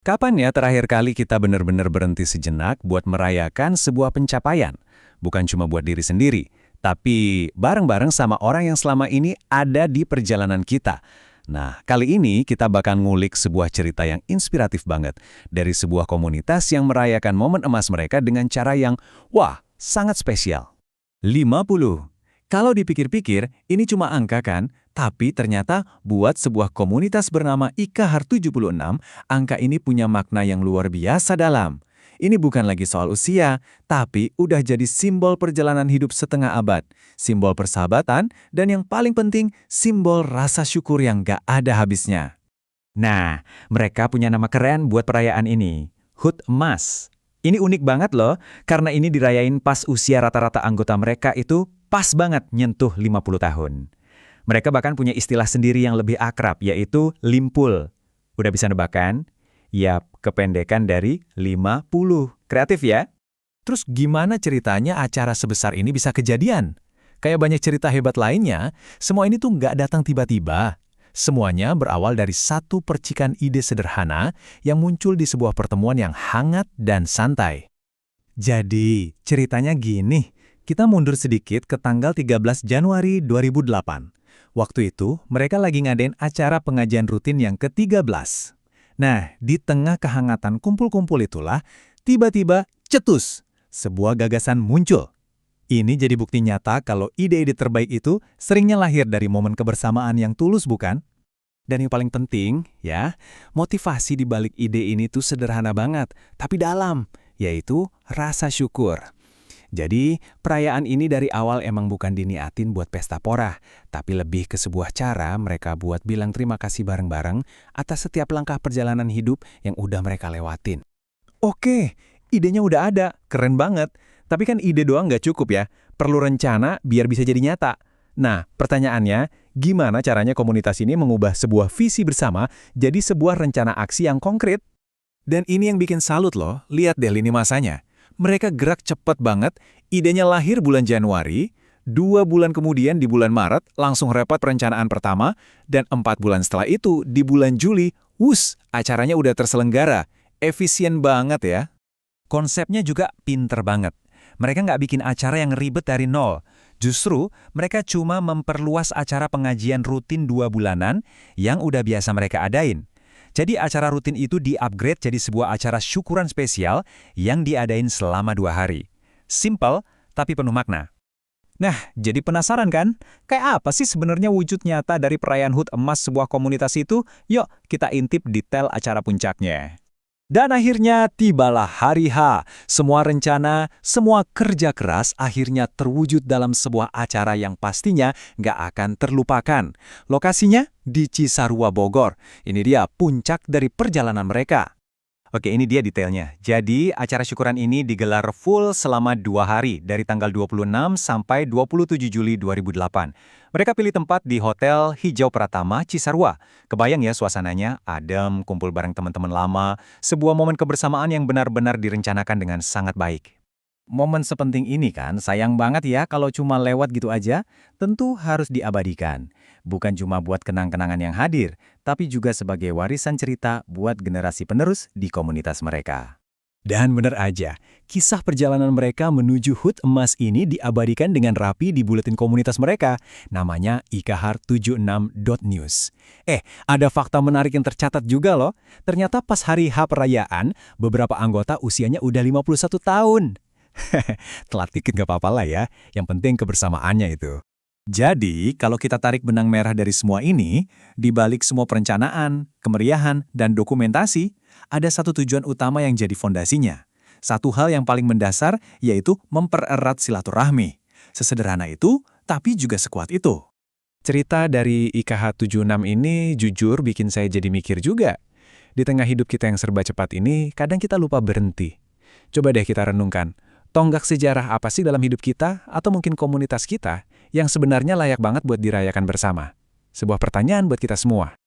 Kapan ya terakhir kali kita benar-benar berhenti sejenak buat merayakan sebuah pencapaian? Bukan cuma buat diri sendiri, tapi bareng-bareng sama orang yang selama ini ada di perjalanan kita. Nah, kali ini kita bakal ngulik sebuah cerita yang inspiratif banget dari sebuah komunitas yang merayakan momen emas mereka dengan cara yang, wah, sangat spesial. 50. Kalau dipikir-pikir, ini cuma angka kan? Tapi ternyata buat sebuah komunitas bernama IKHAR 76, angka ini punya makna yang luar biasa dalam. Ini bukan lagi soal usia, tapi udah jadi simbol perjalanan hidup setengah abad, simbol persahabatan, dan yang paling penting, simbol rasa syukur yang gak ada habisnya. Nah, mereka punya nama keren buat perayaan ini, HUT Emas. Ini unik banget loh, karena ini dirayain pas usia rata-rata anggota mereka itu pas banget nyentuh 50 tahun. Mereka bahkan punya istilah sendiri yang lebih akrab, yaitu Limpul. Udah bisa nebak kan? Yap, kependekan dari 50. Kreatif ya? Terus gimana ceritanya acara sebesar ini bisa kejadian? Kayak banyak cerita hebat lainnya, semua ini tuh nggak datang tiba-tiba. Semuanya berawal dari satu percikan ide sederhana yang muncul di sebuah pertemuan yang hangat dan santai. Jadi, ceritanya gini, kita mundur sedikit ke tanggal 13 Januari 2008. Waktu itu, mereka lagi ngadain acara pengajian rutin yang ke-13. Nah, di tengah kehangatan kumpul-kumpul itulah, tiba-tiba cetus, sebuah gagasan muncul. Ini jadi bukti nyata kalau ide-ide terbaik itu seringnya lahir dari momen kebersamaan yang tulus, bukan? Dan yang paling penting, ya, motivasi di balik ide ini tuh sederhana banget, tapi dalam, yaitu rasa syukur. Jadi, perayaan ini dari awal emang bukan diniatin buat pesta pora, tapi lebih ke sebuah cara mereka buat bilang terima kasih bareng-bareng atas setiap langkah perjalanan hidup yang udah mereka lewatin. Oke, idenya udah ada, keren banget. Tapi kan ide doang nggak cukup ya, perlu rencana biar bisa jadi nyata. Nah, pertanyaannya, gimana caranya komunitas ini mengubah sebuah visi bersama jadi sebuah rencana aksi yang konkret? Dan ini yang bikin salut loh, lihat deh lini masanya. Mereka gerak cepat banget, idenya lahir bulan Januari, 2 bulan kemudian di bulan Maret langsung rapat perencanaan pertama, dan 4 bulan setelah itu di bulan Juli, acaranya udah terselenggara. Efisien banget ya. Konsepnya juga pinter banget. Mereka nggak bikin acara yang ribet dari nol. Justru, mereka cuma memperluas acara pengajian rutin 2 bulanan yang udah biasa mereka adain. Jadi acara rutin itu di-upgrade jadi sebuah acara syukuran spesial yang diadain selama 2 hari. Simple, tapi penuh makna. Nah, jadi penasaran kan? Kayak apa sih sebenarnya wujud nyata dari perayaan HUT Emas sebuah komunitas itu? Yuk, kita intip detail acara puncaknya. Dan akhirnya tibalah hari H. Semua rencana, semua kerja keras akhirnya terwujud dalam sebuah acara yang pastinya nggak akan terlupakan. Lokasinya di Cisarua, Bogor. Ini dia puncak dari perjalanan mereka. Oke, ini dia detailnya. Jadi, acara syukuran ini digelar full selama 2 hari, dari tanggal 26 sampai 27 Juli 2008. Mereka pilih tempat di Hotel Hijau Pratama, Cisarua. Kebayang ya suasananya, adem, kumpul bareng teman-teman lama, sebuah momen kebersamaan yang benar-benar direncanakan dengan sangat baik. Momen sepenting ini kan, sayang banget ya kalau cuma lewat gitu aja, tentu harus diabadikan. Bukan cuma buat kenang-kenangan yang hadir, tapi juga sebagai warisan cerita buat generasi penerus di komunitas mereka. Dan bener aja, kisah perjalanan mereka menuju HUT Emas ini diabadikan dengan rapi di buletin komunitas mereka, namanya IKHAR76.news. Ada fakta menarik yang tercatat juga loh. Ternyata pas hari H perayaan, beberapa anggota usianya udah 51 tahun. Telat dikit gak apa-apa lah ya, yang penting kebersamaannya itu. Jadi, kalau kita tarik benang merah dari semua ini, di balik semua perencanaan, kemeriahan, dan dokumentasi, ada satu tujuan utama yang jadi fondasinya. Satu hal yang paling mendasar, yaitu mempererat silaturahmi. Sesederhana itu, tapi juga sekuat itu. Cerita dari IKH76 ini jujur bikin saya jadi mikir juga. Di tengah hidup kita yang serba cepat ini, kadang kita lupa berhenti. Coba deh kita renungkan. Tonggak sejarah apa sih dalam hidup kita, atau mungkin komunitas kita, yang sebenarnya layak banget buat dirayakan bersama? Sebuah pertanyaan buat kita semua.